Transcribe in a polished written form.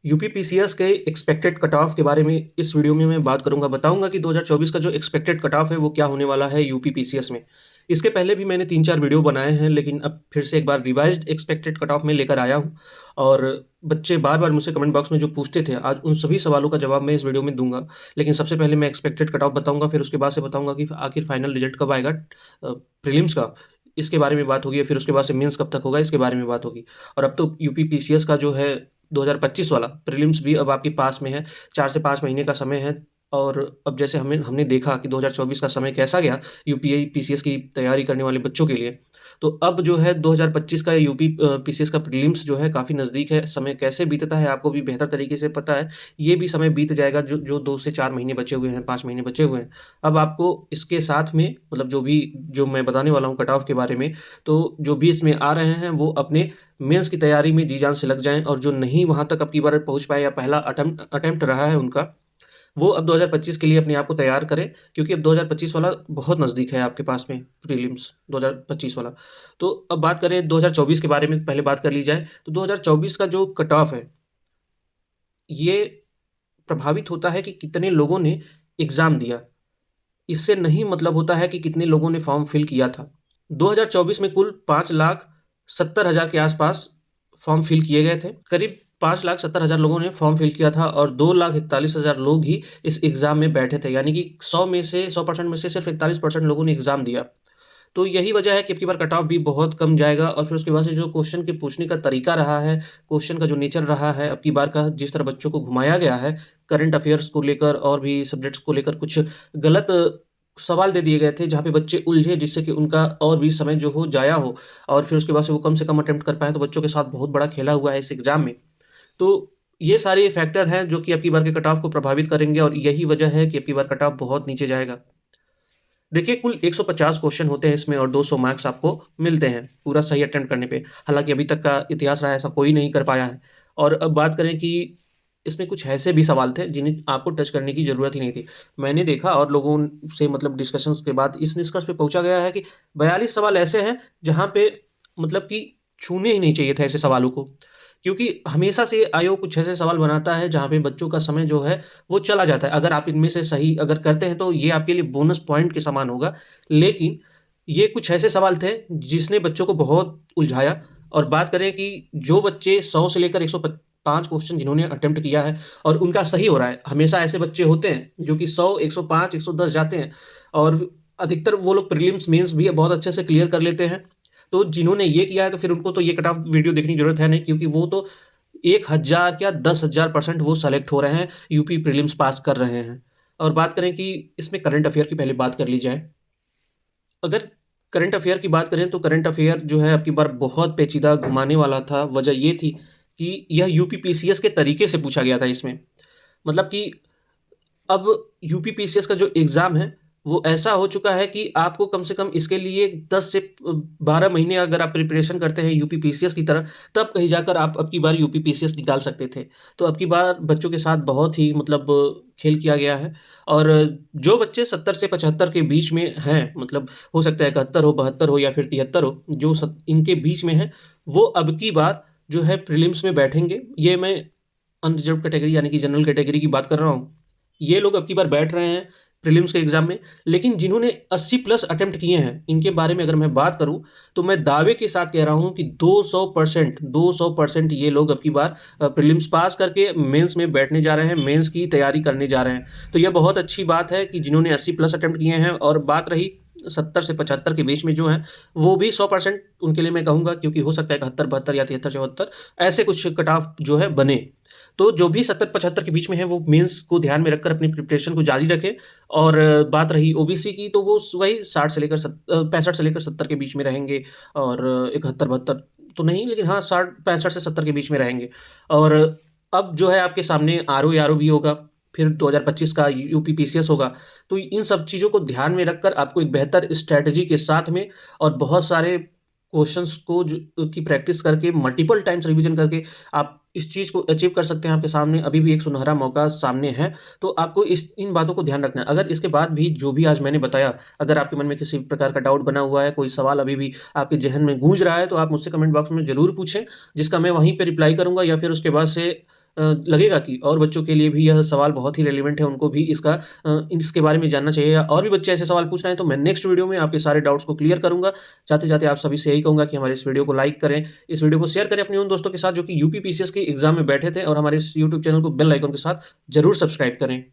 UP PCS के expected cut off के बारे में इस वीडियो में मैं बात करूंगा। बताऊंगा कि 2024 का जो एक्सपेक्टेड कट ऑफ है वो क्या होने वाला है यूपी पीसीएस में। इसके पहले भी मैंने 3-4 वीडियो बनाए हैं, लेकिन अब फिर से एक बार रिवाइज्ड एक्सपेक्टेड कट ऑफ में लेकर आया हूं। और बच्चे बार बार मुझसे कमेंट बॉक्स में जो पूछते थे, आज उन सभी सवालों का जवाब मैं इस वीडियो में दूंगा। लेकिन सबसे पहले मैं एक्सपेक्टेड कट ऑफ बताऊंगा, फिर उसके बाद से बताऊंगा कि आखिर फाइनल रिजल्ट कब आएगा प्रीलिम्स का, इसके बारे में बात होगी। फिर उसके बाद से मेंस कब तक होगा, इसके बारे में बात होगी। और अब तो यूपी पीसीएस का जो है 2025 वाला प्रीलिम्स भी अब आपके पास में है। 4 से 5 महीने का समय है। और अब जैसे हमने देखा कि 2024 का समय कैसा गया यूपीआई पीसीएस की तैयारी करने वाले बच्चों के लिए, तो अब जो है 2025 का यूपी पीसीएस का प्रीलिम्स जो है काफ़ी नज़दीक है। समय कैसे बीतता है आपको भी बेहतर तरीके से पता है। ये भी समय बीत जाएगा, जो जो 2 से 4 महीने बचे हुए हैं, 5 महीने बचे हुए हैं। अब आपको इसके साथ में मतलब जो मैं बताने वाला हूँ कट ऑफ के बारे में, तो जो भी इसमें आ रहे हैं वो अपने मेंस की तैयारी में जी जान से लग जाएँ। और जो नहीं वहाँ तक अब की बार पहुँच पाए या पहला अटेम्प्ट रहा है उनका, वो अब 2025 के लिए अपने आप को तैयार करें, क्योंकि अब 2025 वाला बहुत नज़दीक है आपके पास में प्रीलिम्स 2025 वाला। तो अब बात करें 2024 के बारे में, पहले बात कर ली जाए तो 2024 का जो कट ऑफ है ये प्रभावित होता है कि कितने लोगों ने एग्ज़ाम दिया। इससे नहीं मतलब होता है कि कितने लोगों ने फॉर्म फिल किया था। 2024 में कुल 5,70,000 के आसपास फॉर्म फिल किए गए थे। करीब 5,70,000 लोगों ने फॉर्म फिल किया था और 2,41,000 लोग ही इस एग्ज़ाम में बैठे थे। यानी कि 100% में से सिर्फ 41% लोगों ने एग्ज़ाम दिया। तो यही वजह है कि अब की बार कट ऑफ भी बहुत कम जाएगा। और फिर उसके बाद से जो क्वेश्चन के पूछने का तरीका रहा है, क्वेश्चन का जो नेचर रहा है, अब की बार का जिस तरह बच्चों को घुमाया गया है, करंट अफेयर्स को लेकर और भी सब्जेक्ट्स को लेकर कुछ गलत सवाल दे दिए गए थे, जहाँ पे बच्चे उलझे, जिससे कि उनका और भी समय जो हो जाया हो और फिर उसके बाद से वो कम से कम अटेम्प्ट कर पाएँ। तो बच्चों के साथ बहुत बड़ा खेला हुआ है इस एग्ज़ाम में। तो ये सारे फैक्टर हैं जो कि अब की बार के कट ऑफ को प्रभावित करेंगे और यही वजह है कि अब की बार कट ऑफ बहुत नीचे जाएगा। देखिए, कुल 150 क्वेश्चन होते हैं इसमें और 200 मार्क्स आपको मिलते हैं पूरा सही अटेम्प्ट करने पे। हालाँकि अभी तक का इतिहास रहा है ऐसा कोई नहीं कर पाया है। और अब बात करें कि इसमें कुछ ऐसे भी सवाल थे जिन्हें आपको टच करने की ज़रूरत ही नहीं थी। मैंने देखा और लोगों से मतलब डिस्कशंस के बाद इस निष्कर्ष पे पहुँचा गया है कि 42 सवाल ऐसे हैं जहाँ पे मतलब कि छूने ही नहीं चाहिए थे ऐसे सवालों को। क्योंकि हमेशा से आयोग कुछ ऐसे सवाल बनाता है जहाँ पे बच्चों का समय जो है वो चला जाता है। अगर आप इनमें से सही अगर करते हैं तो ये आपके लिए बोनस पॉइंट के समान होगा। लेकिन ये कुछ ऐसे सवाल थे जिसने बच्चों को बहुत उलझाया। और बात करें कि जो बच्चे 100 से लेकर 105 क्वेश्चन जिन्होंने अटेम्प्ट किया है और उनका सही हो रहा है, हमेशा ऐसे बच्चे होते हैं जो कि 100, 105, 110 जाते हैं और अधिकतर वो लोग प्रीलिम्स, मेंस भी बहुत अच्छे से क्लियर कर लेते हैं। तो जिन्होंने ये किया है तो फिर उनको तो ये कट ऑफ वीडियो देखने की ज़रूरत है नहीं, क्योंकि वो तो 1,000 क्या 10,000% वो सेलेक्ट हो रहे हैं, यूपी प्रीलिम्स पास कर रहे हैं। और बात करें कि इसमें करंट अफेयर की पहले बात कर ली जाए। अगर करंट अफेयर की बात करें तो करंट अफेयर जो है अब की बार बहुत पेचीदा घुमाने वाला था। वजह ये थी कि यह यूपी पीसीएस के तरीके से पूछा गया था इसमें। मतलब कि अब यूपी पीसीएस का जो एग्ज़ाम है, वो ऐसा हो चुका है कि आपको कम से कम इसके लिए 10 से 12 महीने अगर आप प्रिपरेशन करते हैं यूपी पीसीएस की तरह, तब कहीं जाकर आप अब की बार यूपी पीसीएस निकाल सकते थे। तो अब की बार बच्चों के साथ बहुत ही मतलब खेल किया गया है। और जो बच्चे 70 से 75 के बीच में हैं, मतलब हो सकता है 71 हो, 72 हो या फिर 73 हो, जो इनके बीच में हैं, वो अब की बार जो है प्रीलिम्स में बैठेंगे। ये मैं अनरिजर्व्ड कैटेगरी यानी कि जनरल कैटेगरी की बात कर रहा हूँ। ये लोग अब की बार बैठ रहे हैं प्रीलिम्स के एग्ज़ाम में। लेकिन जिन्होंने 80 प्लस अटेम्प्ट किए हैं, इनके बारे में अगर मैं बात करूँ, तो मैं दावे के साथ कह रहा हूँ कि 200% ये लोग अब की बार प्रीलिम्स पास करके मेंस में बैठने जा रहे हैं, मेंस की तैयारी करने जा रहे हैं। तो यह बहुत अच्छी बात है कि जिन्होंने 80 प्लस अटेम्प्ट किए हैं। और बात रही 70 से 75 के बीच में जो हैं, वो भी 100% उनके लिए मैं कहूँगा, क्योंकि हो सकता है 71, 72 या 73, 74 ऐसे कुछ कट ऑफ जो है बने। तो जो भी 70-75 के बीच में है, वो मेंस को ध्यान में रखकर अपनी प्रिपरेशन को जारी रखें। और बात रही ओबीसी की, तो वो वही 60 से लेकर 65 से लेकर 70 के बीच में रहेंगे। और 71-72 तो नहीं, लेकिन हाँ 65 से 70 के बीच में रहेंगे। और अब जो है आपके सामने आरओ भी होगा, फिर 2025 का यूपी पीसीएस होगा। तो इन सब चीज़ों को ध्यान में रखकर आपको एक बेहतर स्ट्रैटेजी के साथ में और बहुत सारे क्वेश्चंस को की प्रैक्टिस करके मल्टीपल टाइम्स रिवीजन करके आप इस चीज़ को अचीव कर सकते हैं। आपके सामने अभी भी एक सुनहरा मौका सामने है। तो आपको इन बातों को ध्यान रखना है। अगर इसके बाद भी जो भी आज मैंने बताया, अगर आपके मन में किसी प्रकार का डाउट बना हुआ है, कोई सवाल अभी भी आपके ज़हन में गूंज रहा है, तो आप मुझसे कमेंट बॉक्स में ज़रूर पूछें, जिसका मैं वहीं पे रिप्लाई करूँगा। या फिर उसके बाद से लगेगा कि और बच्चों के लिए भी यह सवाल बहुत ही रेलेवेंट है, उनको भी इसके बारे में जानना चाहिए, या और भी बच्चे ऐसे सवाल पूछ रहे हैं, तो मैं नेक्स्ट वीडियो में आपके सारे डाउट्स को क्लियर करूँगा। जाते-जाते आप सभी से यही कहूँगा कि हमारे इस वीडियो को लाइक करें, इस वीडियो को शेयर करें अपने उन दोस्तों के साथ जो कि यूपी पीसीएस के एग्ज़ाम में बैठे थे, और हमारे इस यूट्यूब चैनल को बेल आइकन के साथ ज़रूर सब्सक्राइब करें।